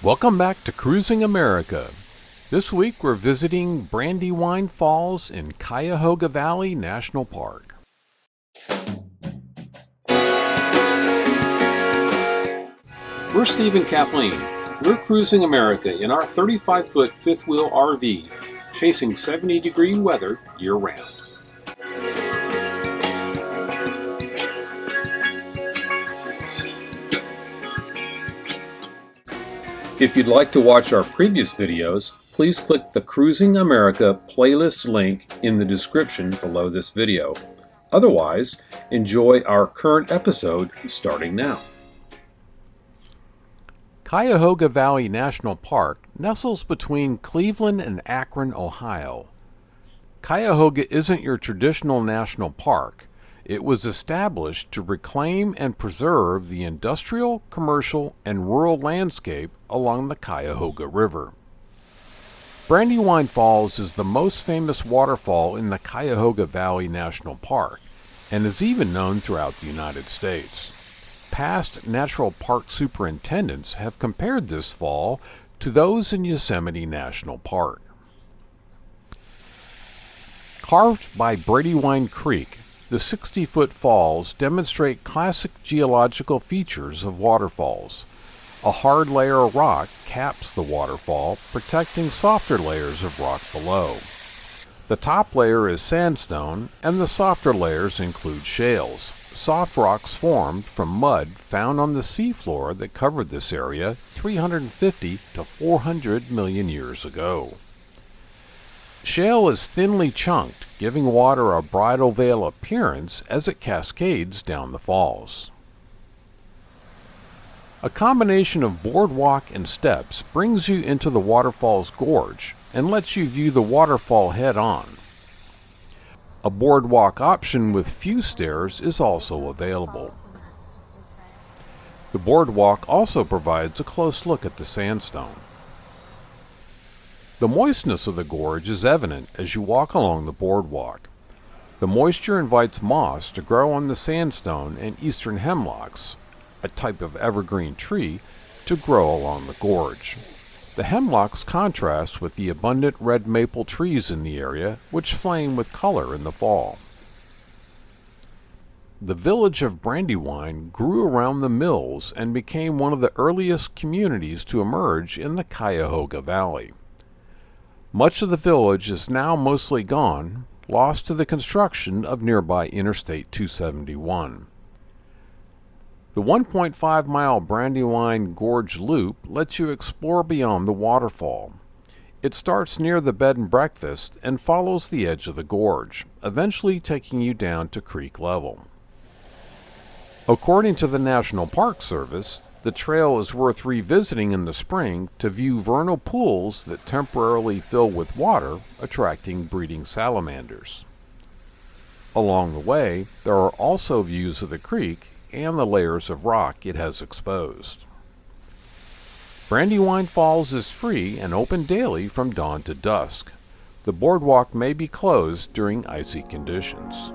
Welcome back to Cruising America. This week we're visiting Brandywine Falls in Cuyahoga Valley National Park. We're Steve and Kathleen. We're cruising America in our 35-foot fifth wheel RV, chasing 70-degree weather year-round. If you'd like to watch our previous videos, please click the Cruising America playlist link in the description below this video. Otherwise, enjoy our current episode starting now. Cuyahoga Valley National Park nestles between Cleveland and Akron, Ohio. Cuyahoga isn't your traditional national park. It was established to reclaim and preserve the industrial, commercial, and rural landscape along the Cuyahoga River. Brandywine Falls is the most famous waterfall in the Cuyahoga Valley National Park and is even known throughout the United States. Past natural park superintendents have compared this fall to those in Yosemite National Park. Carved by Brandywine Creek, the 60-foot falls demonstrate classic geological features of waterfalls. A hard layer of rock caps the waterfall, protecting softer layers of rock below. The top layer is sandstone, and the softer layers include shales, soft rocks formed from mud found on the seafloor that covered this area 350 to 400 million years ago. Shale is thinly chunked, giving water a bridal veil appearance as it cascades down the falls. A combination of boardwalk and steps brings you into the waterfall's gorge and lets you view the waterfall head-on. A boardwalk option with few stairs is also available. The boardwalk also provides a close look at the sandstone. The moistness of the gorge is evident as you walk along the boardwalk. The moisture invites moss to grow on the sandstone and eastern hemlocks, a type of evergreen tree, to grow along the gorge. The hemlocks contrast with the abundant red maple trees in the area, which flame with color in the fall. The village of Brandywine grew around the mills and became one of the earliest communities to emerge in the Cuyahoga Valley. Much of the village is now mostly gone, lost to the construction of nearby Interstate 271. The 1.5-mile Brandywine Gorge Loop lets you explore beyond the waterfall. It starts near the bed and breakfast and follows the edge of the gorge, eventually taking you down to creek level. According to the National Park Service, the trail is worth revisiting in the spring to view vernal pools that temporarily fill with water, attracting breeding salamanders. Along the way, there are also views of the creek and the layers of rock it has exposed. Brandywine Falls is free and open daily from dawn to dusk. The boardwalk may be closed during icy conditions.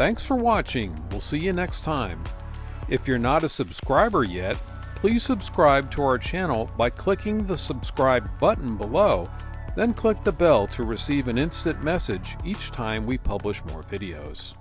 Thanks for watching. We'll see you next time. If you're not a subscriber yet, please subscribe to our channel by clicking the subscribe button below, then click the bell to receive an instant message each time we publish more videos.